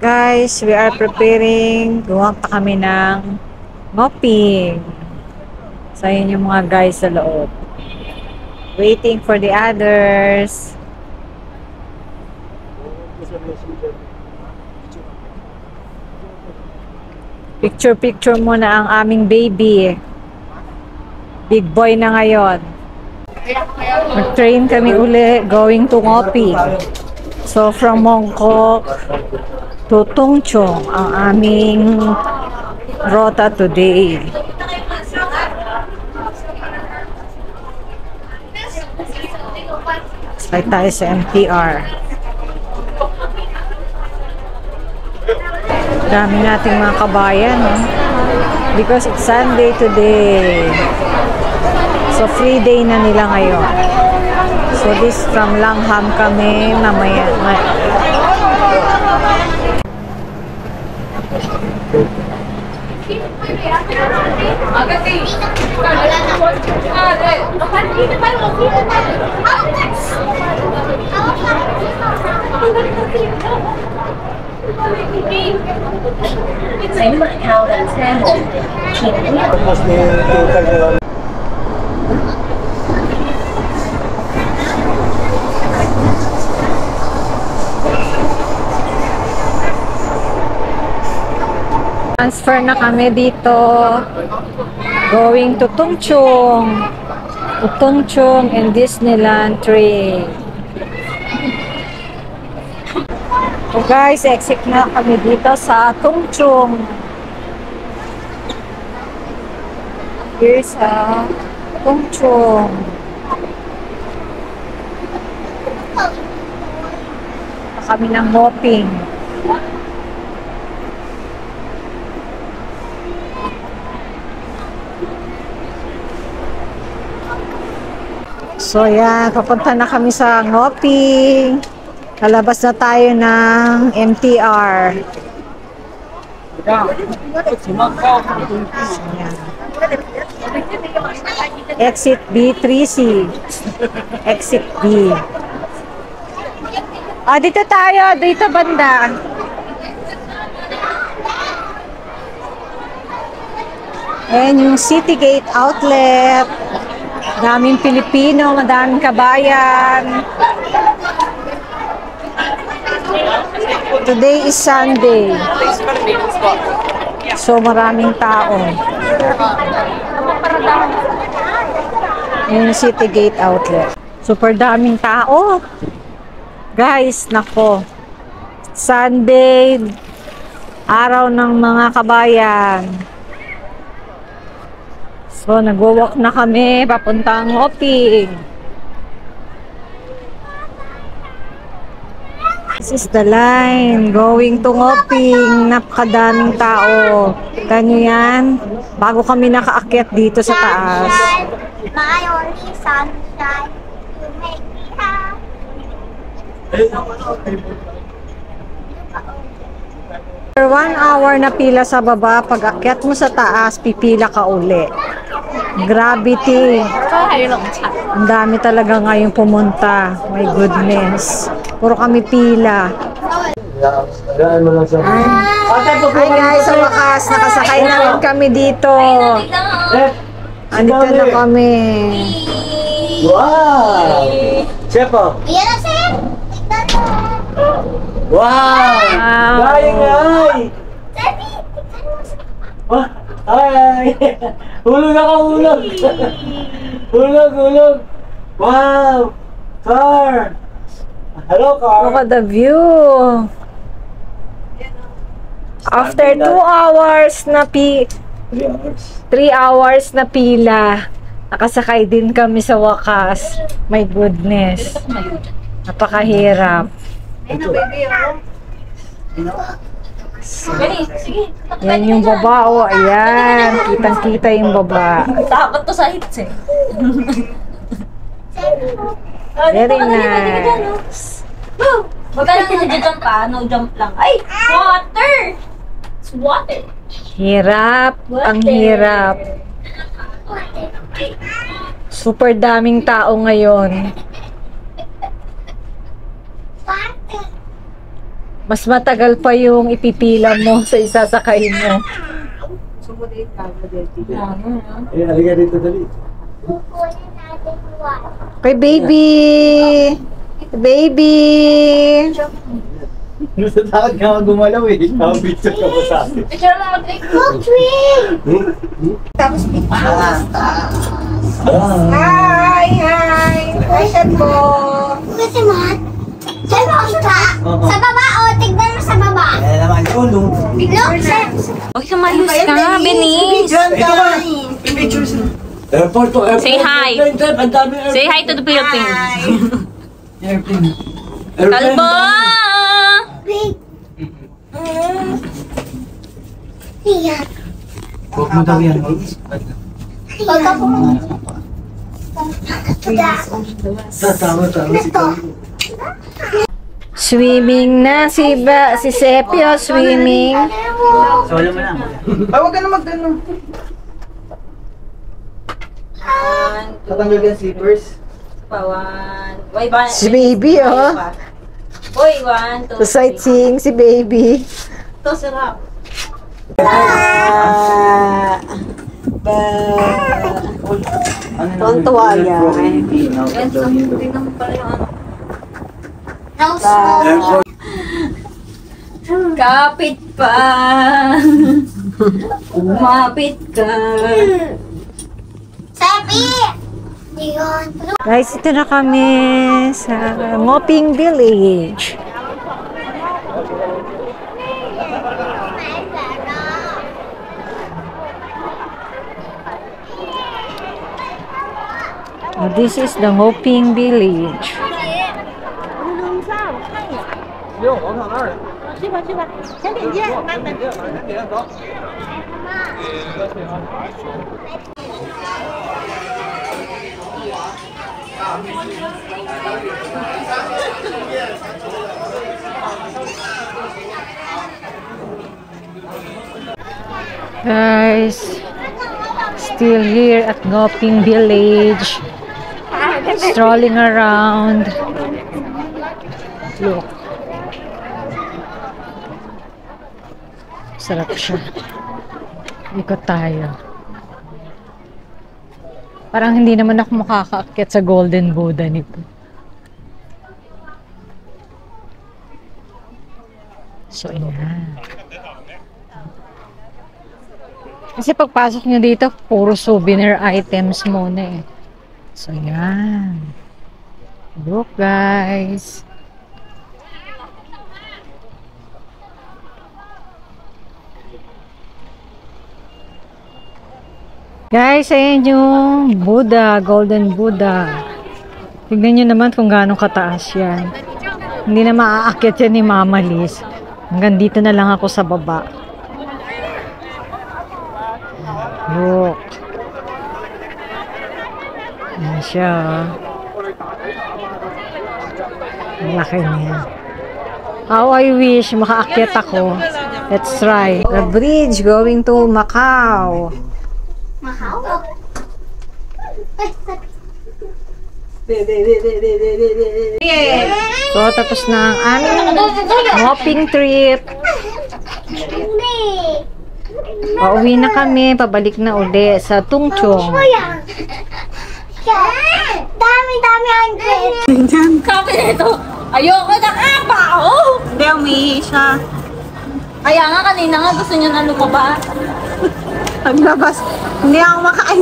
Guys, we are preparing. Gumawa pa kami ng mopping. So, yun yung mga guys sa loob. Waiting for the others. Picture muna ang aming baby. Big boy na ngayon. Mag-train kami uli going to Mopi. So, from Mongkok to Tungchong ang aming rota today. Sakay tayo sa MTR. Dami nating mga kabayan, no? Because it's Sunday today. So, free day na nila ngayon. So, this from Langham kami mamaya. Transfer na kami dito. Going to Tungchong. To Tungchong and Disneyland train. So guys, exit na kami dito sa Tungchong. Here's sa Tungchong. Kami ng mopping. So yan, papunta na kami sa Ngopi. Kalabas na tayo ng MTR. Exit B3C. Exit B. Ah, dito tayo. Dito banda. Ayan yung City Gate Outlet. Daming Pilipino, madaming kabayan. Today is Sunday. So maraming tao. Yung City Gate Outlet. Super daming tao. Guys, nako. Sunday, araw ng mga kabayan. So, nag-walk na kami papuntang Ngopi. This is the line going to Ngopi. Napakadaming tao. Tignan nyo yan. Bago kami nakaakyat dito sa taas. My only sunshine, you make me happy. For 1 hour na pila sa baba, pag akyat mo sa taas, pipila ka uli. Gravity. Ang dami talaga ngayon pumunta. My goodness. Puro kami pila. Hi guys, sa wakas, nakasakay na rin kami dito. Andito na kami. Wow! Chepo! Yan na, sir. Tignan mo. Wow! Dayang ay! Sabi, tignan mo. Wah! Ay! Hulog ako, hulog! Hulog! Wow! Car! Hello, car! Look at the view. After 2 hours na 3 hours na pila, nakasakay din kami sa wakas. My goodness. Napakahirap. Yan yung baba, oh. Ayan. Kitang-kita yung baba. Takot to sa hits eh. Very nice. Huwag ka lang nag-jump pa. No jump lang. Ay! Water! It's water. Hirap. Ang hirap. Super daming tao ngayon. Mas matagal pa yung ipipila mo sa isasakay mo. Halika dito, dali. Kukunin natin one. Kay baby! Baby! Gusto takot ka gumalaw eh. Nakapicture ka pa sa akin. Picture mo mag-trick. Go, twin! Hi! Hi! Hi, Shanbo! Kasi mat. Saan mo ka? Sa baba, o. Tignan mo sa baba. Kaya naman yun, no? Look, sir. Huwag sumayos ka, Benis. Ito ba? Picture sila. Airport to airport. Say hi. Ang dami airport. Say hi to the Philippines. Airplane. Kalbo! Wait. Iyan. Huwag mo daw yan. Pagka po. Tama. Ito. Swimming na si Sepio, swimming. Solo mo lang. Ay, huwag ka na mag-ano. Tatanggal ka slippers. Si baby, oh. Uy, 1, 2, Sa sightseeing si baby. Ito, sarap. Tontuwa yan. Yan, tingnan mo pala yung ano. No smoke. Kapit pa. Umapit ka. Sepi! Iyan. Guys, ito na kami sa Ngoping Village. This is the Ngoping Village. Guys, still here at Ngoping Village, strolling around. Look, sarap siya. Ikot tayo. Parang hindi naman ako makakaakyat sa Golden Buddha nito. So, ayan. Kasi pagpasok nyo dito, puro souvenir items muna eh. So, ayan. Look, guys. Guys, ayan yung Buddha, Golden Buddha. Tignan nyo naman kung gaano kataas yan. Hindi na maaakyat yan ni Mama Liz. Hanggang dito na lang ako sa baba. Look. Ayan siya. Malaki niya. How I wish makaakyat ako. Let's try. The bridge going to Macau. Mahal. So, tapos na ang aming Ngoping trip. Hindi. Pauwi na kami. Pabalik na uli sa Tungchong. Kuya. Dami ang grade. Kapi nito. Ayoko na kapa, oh! Hindi, umihi siya. Kaya nga kanina nga gusto niya na lumabas. Paglabas, hindi ako makain.